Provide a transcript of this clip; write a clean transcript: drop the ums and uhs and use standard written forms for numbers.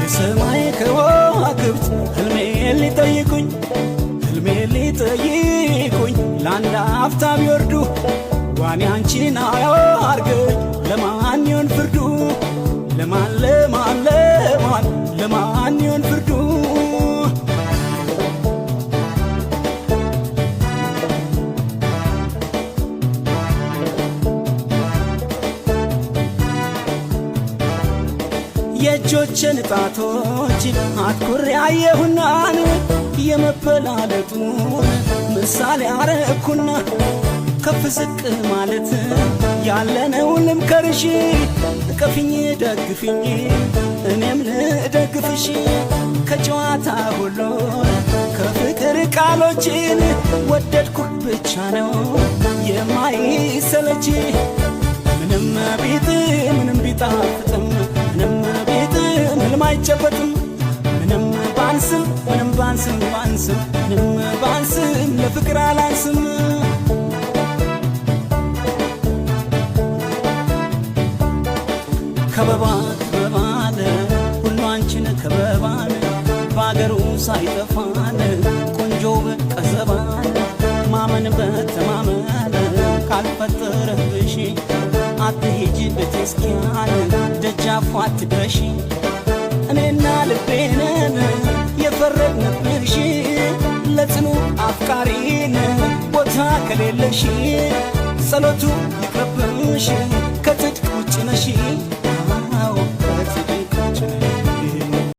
የሰማይ ከዋክብት ህልሜን ሊጠይቁኝ ለአንድ አፍታ ቢወርዱ ዋኔ አንቺን አያርገኝ ለማን ይሆን ፍርዱ ለማን ይሆን ፍርዱ የእጆችን ጣቶች አትኩሬ አየሁናን የመበላለጡን ምሳሌ አረኩና ከፍ ዝቅ ማለት ያለነው ልምከርሽ እቀፊኝ ደግፊኝ እኔም ልደግፍሽ ከጨዋታ ሁሉ ከፍቅር ቃሎችን ወደድኩህ ብቻ ነው የማይሰለች ምንም ቢጣፍጥም ምንም ህልም አይጨበጥም ምንም ባንስም ለፍቅር አላንስም ከበባለ ሁሉ አንቺን ከበባለ በአገሩ ሳይጠፋለ ቆንጆ በቀዘባለ ማመን በተማመለ ካልፈጠረብሽ አትሄጂ በቴስኪያለ ደጃፉ አትድረሺ እኔና ልቤንን የፈረድንብሽ ለጽኑ አፍቃሪን ቦታ ከሌለሽ ጸሎቱ ይቅረብሽ